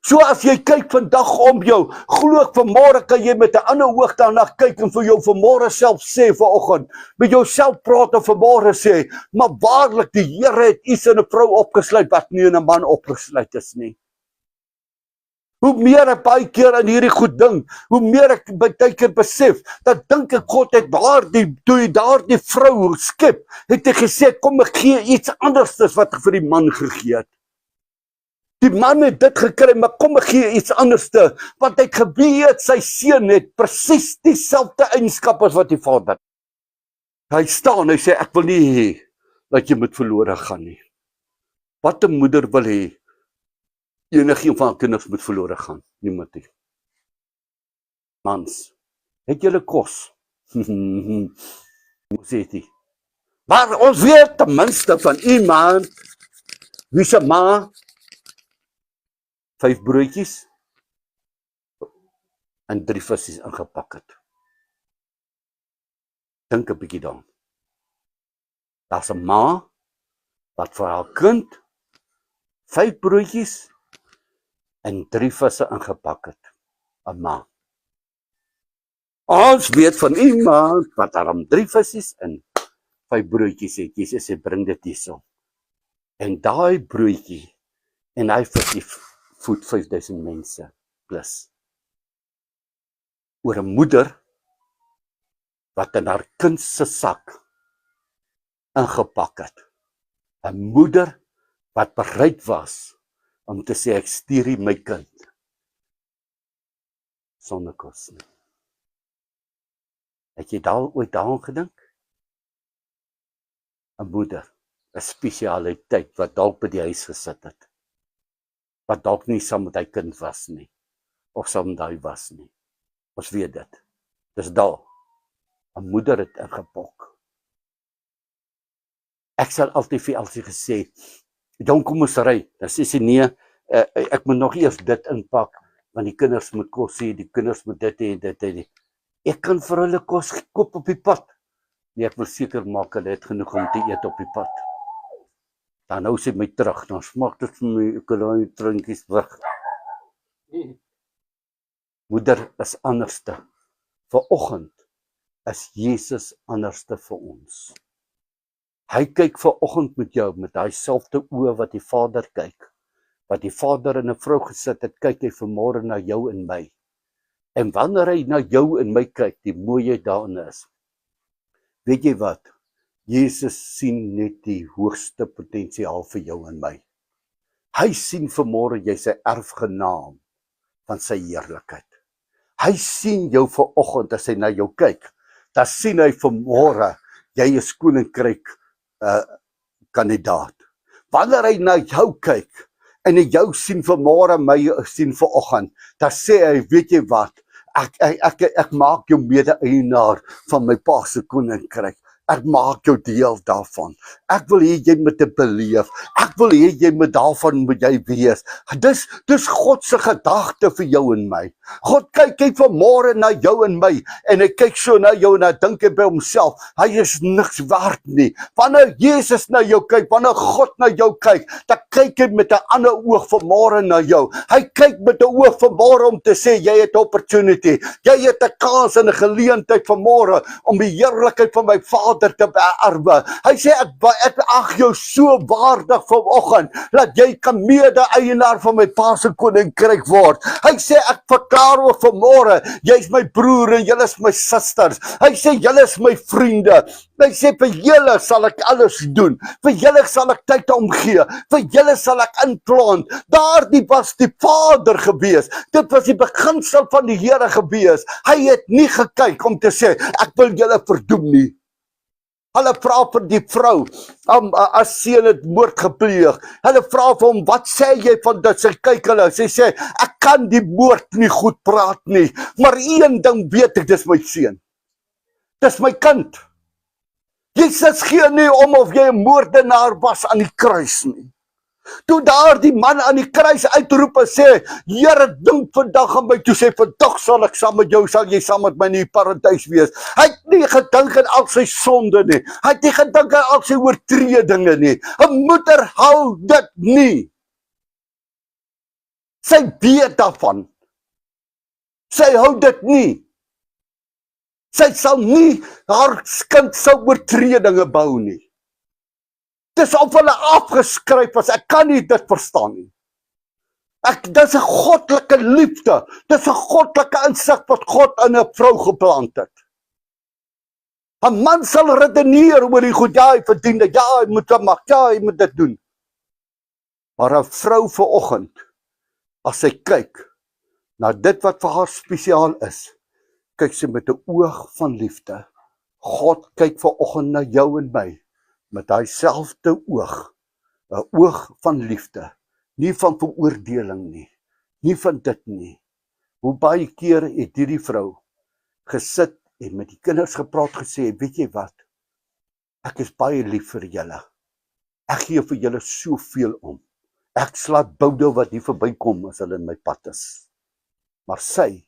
S1: So as jy kyk vandag om jou, glo ek vanmôre kan jy met 'n ander oog daarna kyk en vir jou vanmôre self sê vanoggend, met jouself praat en vanmôre sê, maar waarlik die Here het iets in 'n vrou opgesluit wat nie in 'n man opgesluit is nie. Hoe meer ek baie keer aan hierdie goed dink, hoe meer ek baie keer besef, dat dink ek God het toe hy daardie vrou skep, het hy gesê, kom ek gee iets anders as wat ek vir die man gegee het. Die man het dit gekry, maar kom ek gee iets anderste, want hy het geweet, sy seun het presies dieselfde eienskap as wat die vader. Hy staan, hy sê, ek wil nie hê dat jy moet verlore gaan nie. Wat 'n moeder wil hê, enigeen van haar kinders moet verlore gaan, niemand nie. Mans, het julle kos? Hoe sê jy? Maar ons weet ten minste van iemand, wie se ma 5 broodjies en 3 visse ingepak het. Dink 'n bietjie daaraan. Daar's 'n ma wat vir haar kind 5 broodjies en 3 visse ingepak het. 'n Ma. Ons weet van iemand wat daarom 3 visse en 5 broodjies het. Jesus sê, bring dit hierso. En daai broodjie en hy visie voed 5000 mense plus. Oor 'n moeder wat in haar kind se sak ingepak het. 'n Moeder wat bereid was om te sê, ek stuur hier my kind sonder kos nie. Het jy ooit daaraan gedink? 'n Moeder, 'n spesialiteit wat dalk by die huis gesit het. Wat dalk nie saam met hy kind was nie, of saam met hy was nie. Ons weet dit. Dis daar. 'n Moeder het ingepok. Ek sal altyd vir Elsie gesê, dan kom ons ry. Dan sê sy, nee, ek moet nog eers dit inpak, want die kinders moet kos hê, die kinders moet dit hê, dit hê. Ek kan vir hulle kos koop op die pad. Nee, ek wil seker maak hulle het genoeg om te eet op die pad. Dan hou sy my terug, dan smaak dit vir my, ek wil daai drinkies weg. Moeder is anderste. Vanoggend is Jesus anderste vir ons. Hy kyk vanoggend met jou met daai selfde oë wat die Vader kyk. Wat die Vader in 'n vrou gesit het, kyk hy vanmôre na jou en my. En wanneer hy na jou en my kyk, die mooiheid daarin is, weet jy wat? Jesus sien net die hoogste potensiaal vir jou en my. Hy sien vanmôre jy's 'n erfgenaam van sy heerlikheid. Hy sien jou vanoggend as hy na jou kyk. Dan sien hy vanmôre jy is koninkryk kandidaat. Wanneer hy na jou kyk en hy jou sien vanmôre, my sien vanoggend, dan sê hy, weet jy wat? Ek maak jou mede-eienaar van my Pa se koninkryk. Ek maak jou deel daarvan. Ek wil hê jy moet dit beleef. Ek wil hê jy moet daarvan moet jy wees. Dis God se gedagte vir jou en my. God kyk vanmôre na jou en my en hy kyk so na jou en hy dink by homself, hy is niks werd nie. Wanneer Jesus na jou kyk, wanneer God na jou kyk, dan kyk hy met 'n ander oog vanmôre na jou. Hy kyk met 'n oog vanmôre om te sê jy het opportunity. Jy het 'n kans en 'n geleentheid vanmôre om die heerlikheid van my Vader te beerwe. Hy sê ek ag jou so waardig vanoggend dat jy kan mede-eienaar van my Pa se koninkryk word. Hy sê ek verklaar ook vanmôre, jy's my broer en julle is my susters. Hy sê julle is my vriende. Hy sê vir julle sal ek alles doen. Vir julle sal ek tyd omgee. Vir julle sal ek inplant. Daardie was die Vader gewees. Dit was die beginsel van die Here gewees. Hy het nie gekyk om te sê ek wil julle verdoem nie. Hulle vra vir die vrou, as seun het moord gepleeg. Hulle vra vir hom, wat sê jy van dit? Sy kyk hulle, sy sê, ek kan die moord nie goed praat nie, maar een ding weet ek, dis my seun. Dis my kind. Jesus gee nie om of jy 'n moordenaar was aan die kruis nie. Toe daar die man aan die kruis uitroep en sê, Here, dink vandag aan my, toe sê, vandag sal ek saam met jou, sal jy saam met my in die paradys wees. Hy het nie gedink aan al sy sonde nie. Hy het nie gedink aan al sy oortredinge nie. 'n Moeder hou dit nie. Sy weet daarvan. Sy hou dit nie. Sy sal nie haar kind se oortredinge bou nie. Dis of hulle afgeskryf was, ek kan nie dit verstaan nie. Dis 'n goddelike liefde, dis 'n goddelike insig wat God in 'n vrou geplant het. 'n Man sal redeneer oor die goed, ja, hy verdien dit, ja, hy moet dit maak, ja, hy moet dit doen. Maar 'n vrou vanoggend, as sy kyk na dit wat vir haar spesiaal is, kyk sy met 'n oog van liefde. God kyk vanoggend na jou en my, met daai selfde oog, 'n oog van liefde, nie van veroordeling nie, nie van dit nie. Hoe baie keer het hierdie vrou gesit en met die kinders gepraat, gesê, weet jy wat, ek is baie lief vir julle, ek gee vir julle soveel om, ek slaat boude wat hier verbykom as hulle in my pad is. Maar sy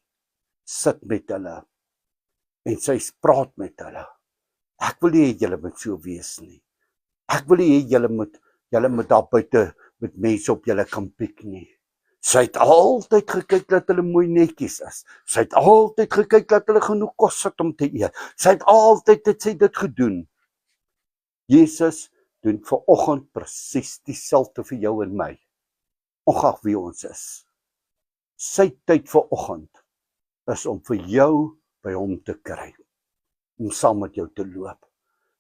S1: sit met hulle, en sy praat met hulle. Ek wil nie hê julle moet so wees nie. Ek wil nie hê julle moet daar buite met mense op julle kan piek nie. Sy het altyd gekyk dat hulle mooi netjies is. Sy het altyd gekyk dat hulle genoeg kos het om te eet. Sy het altyd dit gedoen. Jesus doen vanoggend presies dieselfde vir jou en my, ongeag wie ons is. Sy tyd vanoggend is om vir jou by hom te kry, om saam met jou te loop.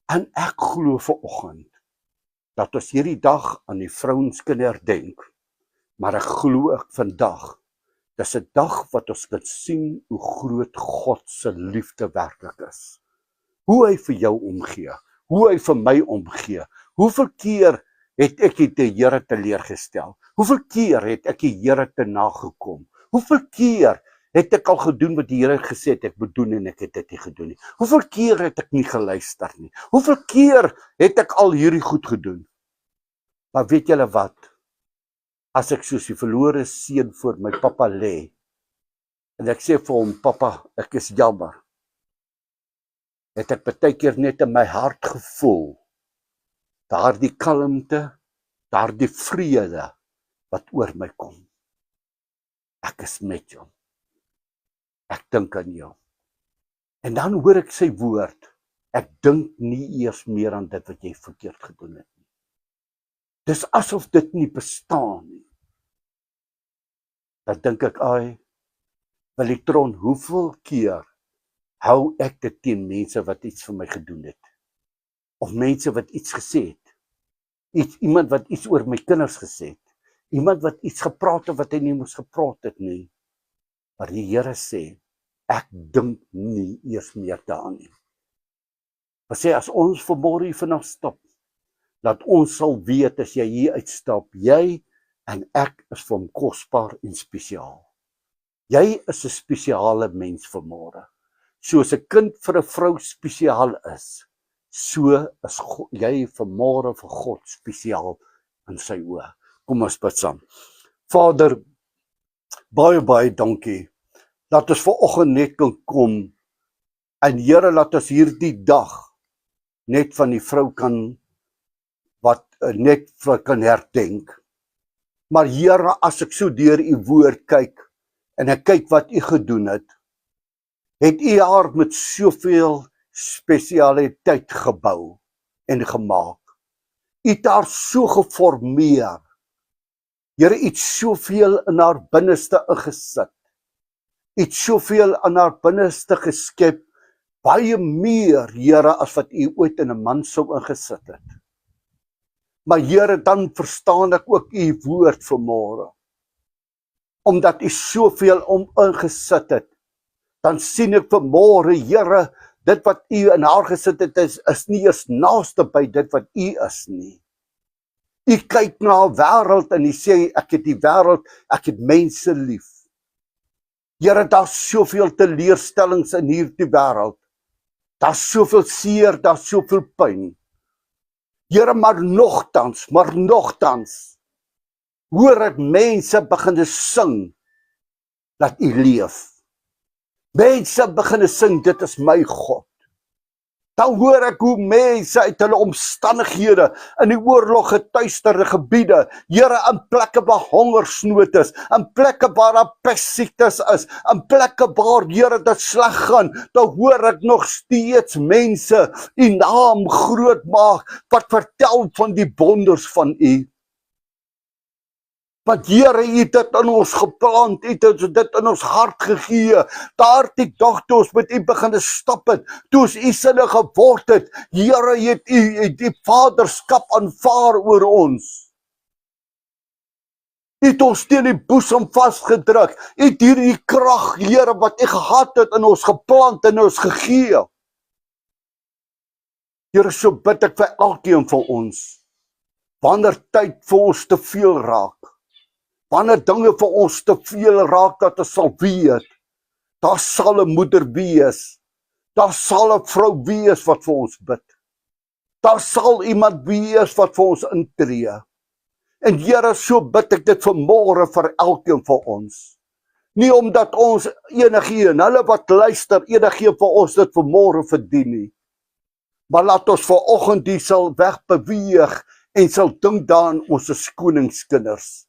S1: En ek glo vanoggend dat ons hierdie dag aan die vrouens kan herdenk, maar ek glo ek vandag, dis 'n dag wat ons kan sien hoe groot God se liefde werklik is. Hoe hy vir jou omgee, hoe hy vir my omgee. Hoeveel keer het ek die Here teleurgestel? Hoeveel keer het ek die Here te nagekom? Hoeveel keer het ek al gedoen wat die Here gesê het ek moet doen en ek het dit nie gedoen nie? Hoeveel keer het ek nie geluister nie? Hoeveel keer het ek al hierdie goed gedoen? Maar weet julle wat? As ek soos die verlore seun voor my pappa lê, en ek sê vir hom, pappa, ek is jammer, het ek baie keer net in my hart gevoel, daardie kalmte, daardie vrede wat oor my kom. Ek is met jou. Ek dink aan jou. En dan hoor ek sy woord, Ek dink nie eers meer aan dit wat jy verkeerd gedoen het nie. Dis asof dit nie bestaan nie. Dan dink ek, Willie, hoeveel keer hou ek dit teen mense wat iets vir my gedoen het? Of mense wat iets gesê het? Iemand wat iets oor my kinders gesê het? Iemand wat iets gepraat het wat hy nie moes gepraat het nie? Maar die Here sê, ek dink nie eers meer daaraan nie. Hy sê, as ons vanmôre hier vanaf stap, dat ons sal weet as jy hier uitstap, jy en ek is vir hom kosbaar en spesiaal. Jy is 'n spesiale mens vanmôre. Soos 'n kind vir 'n vrou spesiaal is, so is jy vanmôre vir God spesiaal in sy oë. Kom ons bid saam. Vader, baie dankie dat ons vanoggend net kan kom en Here, laat ons hierdie dag net van die vrou kan herdenk. Maar Here, as ek so deur u woord kyk en ek kyk wat u gedoen het u haar met soveel spesialiteit gebou en gemaak. U het haar so geformeer. Here, u het soveel in haar binneste ingesit. U het soveel in haar binneste geskep, baie meer, Here, as wat u ooit in 'n man sou ingesit het. Maar Here, dan verstaan ek ook u woord vanmôre. Omdat u soveel ingesit het, dan sien ek vanmôre, Here, dit wat u in haar gesit het, is nie eens naaste by dit wat u is nie. U kyk na 'n wêreld en u sê, ek het die wêreld, ek het mense lief. Here, daar's soveel teleurstellings in hierdie wêreld. Daar's soveel seer, daar's soveel pyn. Here, maar nogtans, hoor ek mense begin sing dat u leef. Mense begin sing, dit is my God. Dan hoor ek hoe mense uit hulle omstandighede in die oorlog getuisterde gebiede, Here, in plekke waar hongersnood is, in plekke waar daar pestsiektes is, in plekke waar, Here, dit sleg gaan, dan hoor ek nog steeds mense u naam groot maak, wat vertel van die wonders van u. Want Here, u het dit in ons geplant, u het dit in ons hart gegee. Daardie dag toe ons met u begin stap het, toe ons u sinne geword het, Here, het u die vaderskap aanvaar oor ons. U het ons teen die boesem vasgedruk, u het hierdie krag, Here, wat u gehad het in ons geplant en ons gegee. Here, so bid ek vir elkeen van ons, wanneer tyd vir ons te veel raak, wanneer dinge vir ons te veel raak, dat ons sal weet, daar sal 'n moeder wees, daar sal 'n vrou wees wat vir ons bid, daar sal iemand wees wat vir ons intree. En Here, so bid ek dit vanmôre vir elkeen van ons. Nie omdat ons enigeen, hulle wat luister, enigeen van ons dit vanmôre verdien nie. Maar laat ons vanoggend hier sal wegbeweeg en sal dink daaraan ons is koningskinders.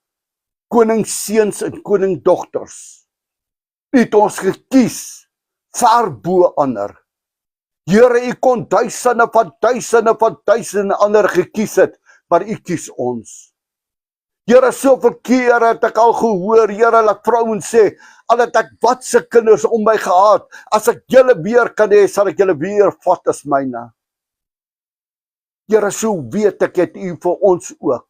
S1: Koningsseuns en koningdogters. U het ons gekies, ver bo ander. Here, u kon duisende ander gekies het, maar u kies ons. Here, soveel kere het ek al gehoor, Here, laat vrouens sê, al het ek wat se kinders om my gehad, as ek julle weer kan hê, sal ek julle weer vat as myne. Here, so weet ek het u vir ons ook.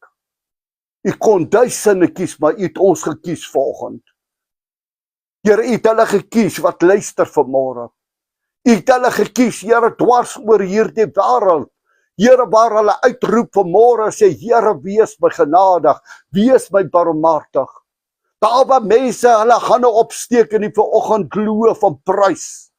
S1: U kon duisende kies, maar u het ons gekies volgend. Here, u het hulle gekies wat luister vanmôre. U het hulle gekies, Here, dwars oor hierdie wêreld. Here, waar hulle uitroep vanmôre, sê, Here, wees my genadig, wees my barmhartig. Daar waar mense hulle hande opsteek en die vanoggend loof van prys.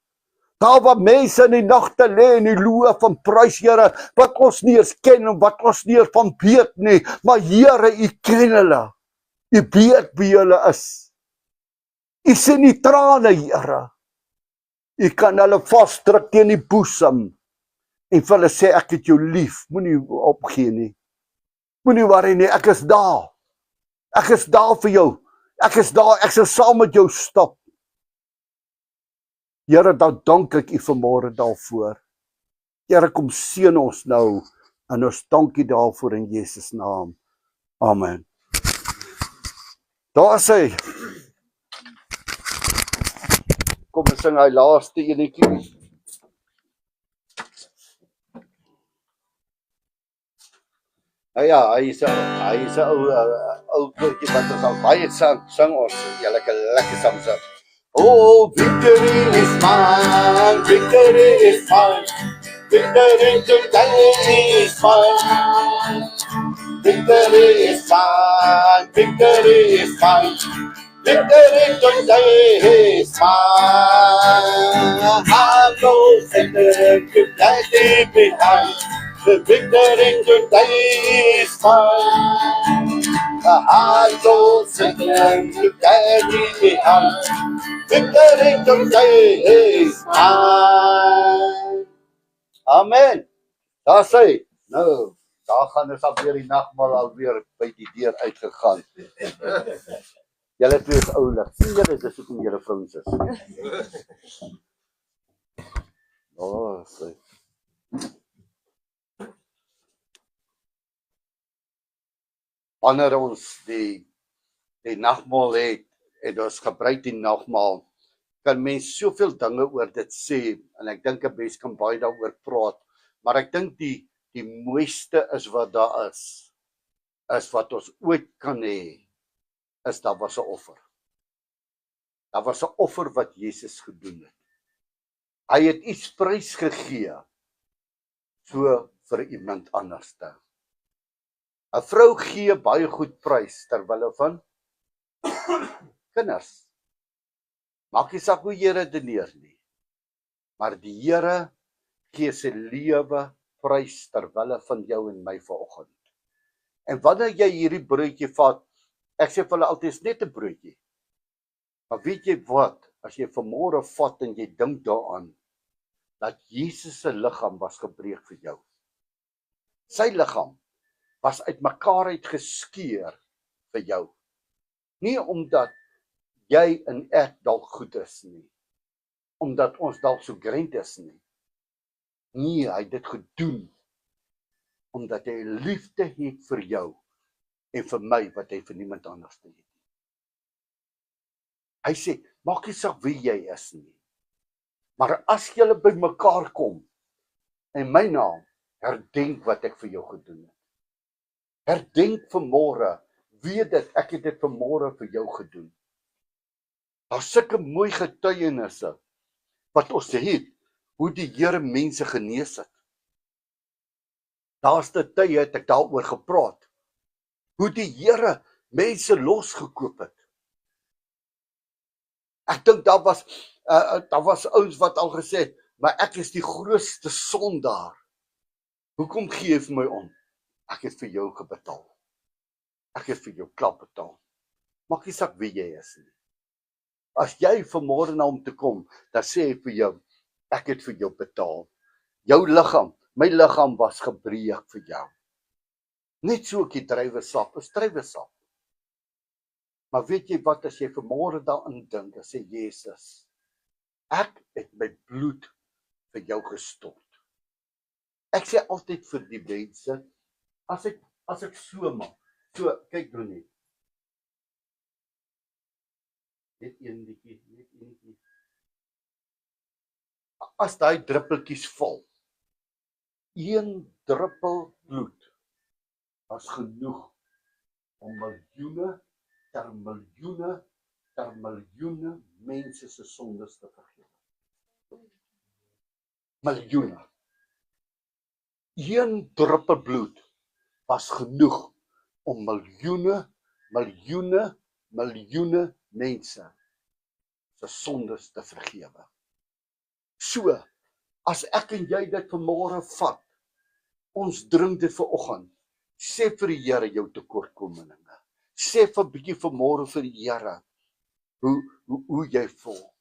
S1: Daar waar mense in die nagte lê en die loof van prys, Here, wat ons nie eens ken en wat ons nie eens van weet nie, maar Here, u ken hulle. U weet wie hulle is. U sien die trane, Here. U kan hulle vasdruk teen die boesem en vir hulle sê, ek het jou lief, moenie opgee nie. Moenie worry nie, ek is daar. Ek is daar vir jou. Ek is daar, ek sal saam met jou stap. Here, dan dank ek u vanmôre daarvoor. Here, kom seën ons nou, en ons dankie daarvoor in Jesus naam. Amen. Daar is hy. Kom ons sing hy laaste enetjie. Ja, hy is 'n ou koortjie wat ons al baie sing ons. Julle kan lekker saam sing. Oh, victory is mine, victory is mine, victory today is mine. Victory is mine, victory is mine, victory today is mine. I know Satan to get behind. The victory today is mine. I know Satan to get behind. Victory today is mine. Amen. Daar sê, nou, daar gaan ons al weer die nagmaal alweer by die deur uitgegaan. Julle twee is oulik. Sien julle, dis hoekom julle vrouens is. Sê. Wanneer ons die nagmaal het, en ons gebruik die nagmaal, kan mens soveel dinge oor dit sê, en ek dink 'n mens kan baie daaroor praat, maar ek dink die mooiste is wat daar is wat ons ooit kan hê, is daar was 'n offer. Daar was 'n offer wat Jesus gedoen het. Hy het iets prys gegee, so vir iemand anderste. 'n Vrou gee baie goed prys terwille van kinders. Maak nie saak hoe jy redeneer nie. Maar die Here gee sy lewe prys terwille van jou en my vanoggend. En wanneer jy hierdie broodjie vat, ek sê vir hulle altyd is net 'n broodjie. Maar weet jy wat, as jy vanmôre vat en jy dink daaraan, dat Jesus se liggaam was gebreek vir jou. Sy liggaam was uitmekaar uitgeskeur vir jou. Nie omdat jy en ek dalk goed is nie, omdat ons dalk so great is nie. Nee, hy het dit gedoen omdat hy liefde het vir jou en vir my wat hy vir niemand anders het. Hy sê, maak nie saak wie jy is nie, maar as julle by mekaar kom in my naam, herdenk wat ek vir jou gedoen het. Herdenk vanmôre, weet dit, ek het dit vanmôre vir jou gedoen. Daar's sulke mooi getuienisse wat ons het, hoe die Here mense genees het. Daar's 'n tyd het ek daaroor gepraat, hoe die Here mense losgekoop het. Ek dink daar was ouens wat al gesê het, maar ek is die grootste sondaar. Hoekom gee jy vir my om? Ek het vir jou gebetaal. Ek het vir jou klap betaal. Maak nie saak wie jy is nie. As jy vanmôre na hom toe kom, dan sê hy vir jou, ek het vir jou betaal. Jou liggaam, my liggaam was gebreek vir jou. Net so 'n druiwesap, is druiwesap. Maar weet jy wat, as jy vanmôre daarin dink, dan sê Jesus, ek het my bloed vir jou gestort. Ek sê altyd vir die mense, as ek so maak, so, kyk nou net. Net een bietjie. As daai druppeltjies val, 1 druppel bloed was genoeg om miljoene ter miljoene mense se sondes te vergewe. Miljoene. 1 druppel bloed was genoeg om miljoene mense se sondes te vergewe. So, as ek en jy dit vanmôre vat, ons drink dit vanoggend, sê vir die Here jou tekortkominge. Sê vir 'n bietjie vanmôre vir die Here hoe jy voel.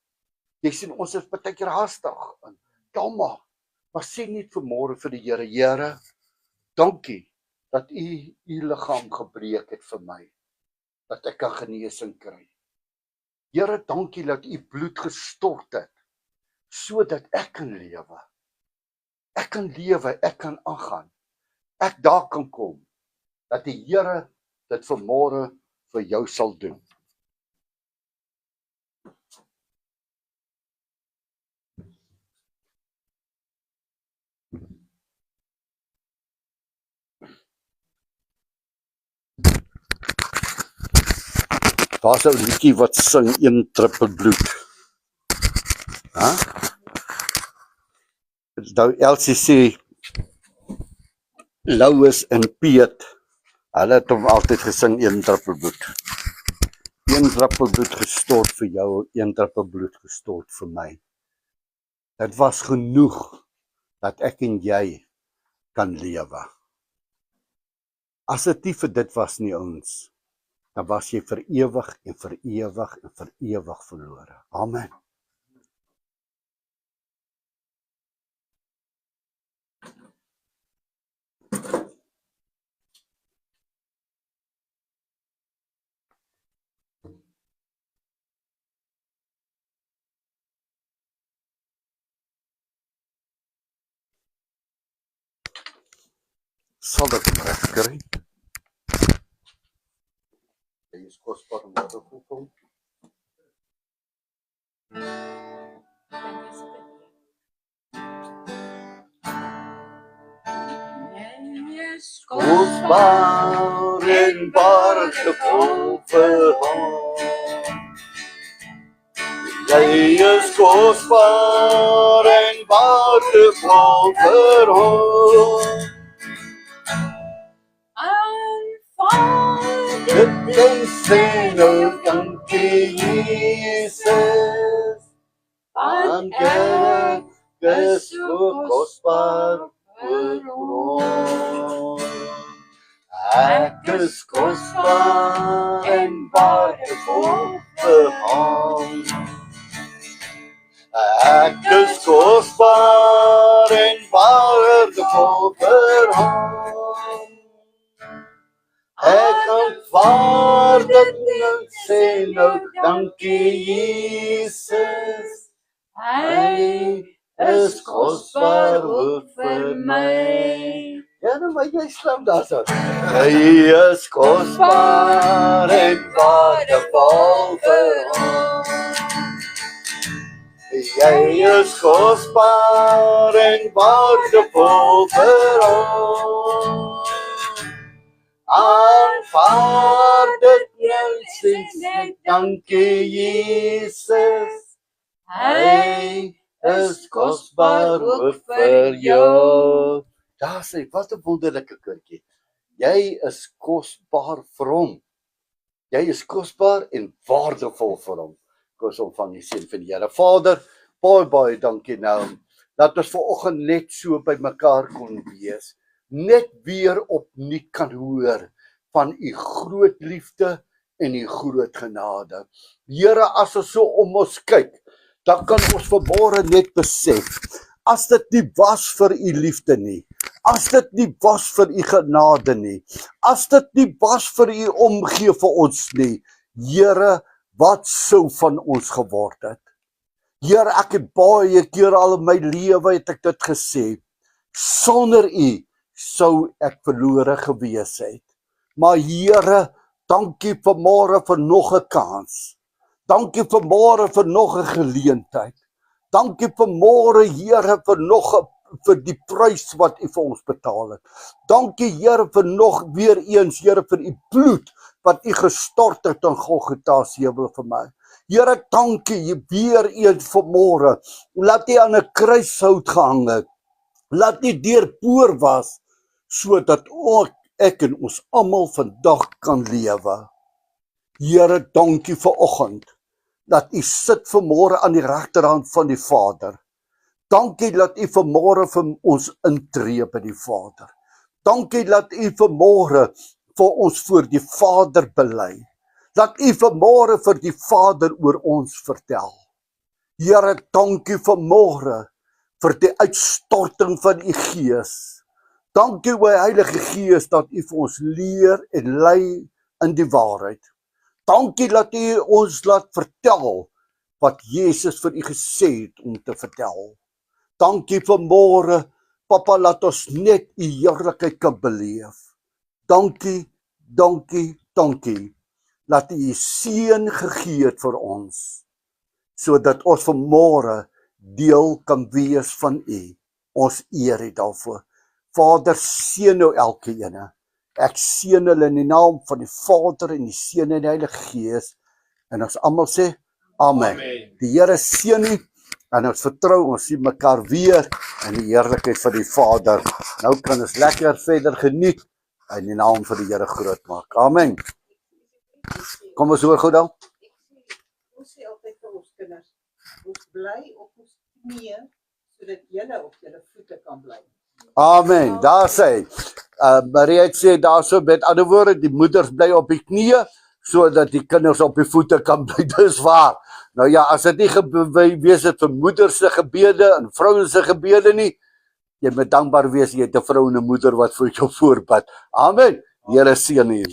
S1: Jy sien, ons is baie keer haastig en jammer, maar sê net vanmôre vir die Here, Here, dankie dat u liggaam gebreek het vir my, dat ek kan genesing kry. Here, dankie dat u bloed gestort het, sodat ek kan lewe. ek kan lewe, ek kan aangaan, ek daar kan kom, dat die Here dit vanmôre vir jou sal doen. Daar's 'n liedjie wat sing een druppel bloed. Nou Elsie sê, Louis en Piet, hulle het hom altyd gesing een druppel bloed. Een druppel bloed gestort vir jou, een druppel bloed gestort vir my. Dit was genoeg dat ek en jy kan lewe. As dit nie vir dit was nie, ons, dan was jy vir ewig en vir ewig en vir ewig verlore. Amen. Sal dit reg kry? Jy is kosbaar om te voel. Kosbaar en waardevol vir ons. Jy is kosbaar en waardevol vir ons. Dit en sê nou dankie Jesus, want jy is so kosbaar vir ons. Ek is kosbaar en waardevol vir ons. Ek is kosbaar en waardevol vir ons. Ek aanvaar dit en sê nou dankie Jesus. Hy is kosbaar vir my. Ja, nou maar jy slam daar so. Hy is kosbaar en waardevol vir ons. Jy is kosbaar en waardevol vir ons. Aanvaar dit en sê dankie Jesus. Hy is kosbaar vir jou. Daar sê, wat 'n wonderlike koortjie. Jy is kosbaar vir hom. Jy is kosbaar en waardevol vir hom. Kom ons ontvang die seën van die Here. Vader, baie dankie nou dat ons vanoggend net so by mekaar kon wees. Net weer opnuut kan hoor van u groot liefde en u groot genade. Here, as ons so om ons kyk, dan kan ons vanmôre net besef, as dit nie was vir u liefde nie, as dit nie was vir u genade nie, as dit nie was vir u omgee vir ons nie, Here, wat sou van ons geword het? Here, ek het baie keer al in my lewe het ek dit gesê, sonder u sou ek verlore gewees het. Maar Here, dankie vanmôre vir nog 'n kans. Dankie vanmôre vir nog 'n geleentheid. Dankie vanmôre, Here, vir die prys wat u vir ons betaal het. Dankie, Here, vir nog weer eens, Here, vir u bloed wat u gestort het aan Golgotha se heuwel vir my. Here, dankie weer eens vanmôre. Laat u aan 'n kruishout gehang het. Laat u deurboor was, sodat ek en ons almal vandag kan lewe. Here, dankie vir oggend, dat u sit vanmôre aan die regterhand van die Vader. Dankie dat u vanmôre vir ons intree by die Vader. Dankie dat u vanmôre vir ons voor die Vader bely. Dat u vanmôre vir die Vader oor ons vertel. Here, dankie vanmôre vir die uitstorting van u Gees. Dankie, o Heilige Gees, dat u vir ons leer en lei in die waarheid. Dankie dat u ons laat vertel wat Jesus vir u gesê het om te vertel. Dankie vanmôre, Papa, laat ons net u heerlikheid kan beleef. Dankie, dankie, dankie, dat u u seun gegee het vir ons, sodat ons vanmôre deel kan wees van u. Ons eer u daarvoor. Vader, seën nou elkeen. Ek seën hulle in die naam van die Vader en die Seun en die Heilige Gees. En ons almal sê, Amen. Die Here seën u en ons vertrou, ons sien mekaar weer in die heerlikheid van die Vader. Nou kan ons lekker verder geniet en die naam van die Here groot maak. Amen. Kom ons hoor gou dan.
S3: Ons sê altyd vir ons kinders, ons bly op ons knieë sodat julle op julle voete kan bly.
S1: Amen. Daar sê Marie het sê daarso met ander woorde, die moeders bly op die knieë sodat die kinders op die voete kan bly. Dis waar. Nou ja, as dit nie gewees het vir moeders se gebede en vrouens se gebede nie, jy moet dankbaar wees jy het 'n vrou en 'n moeder wat vir jou voorbid. Amen. Die Here seën u.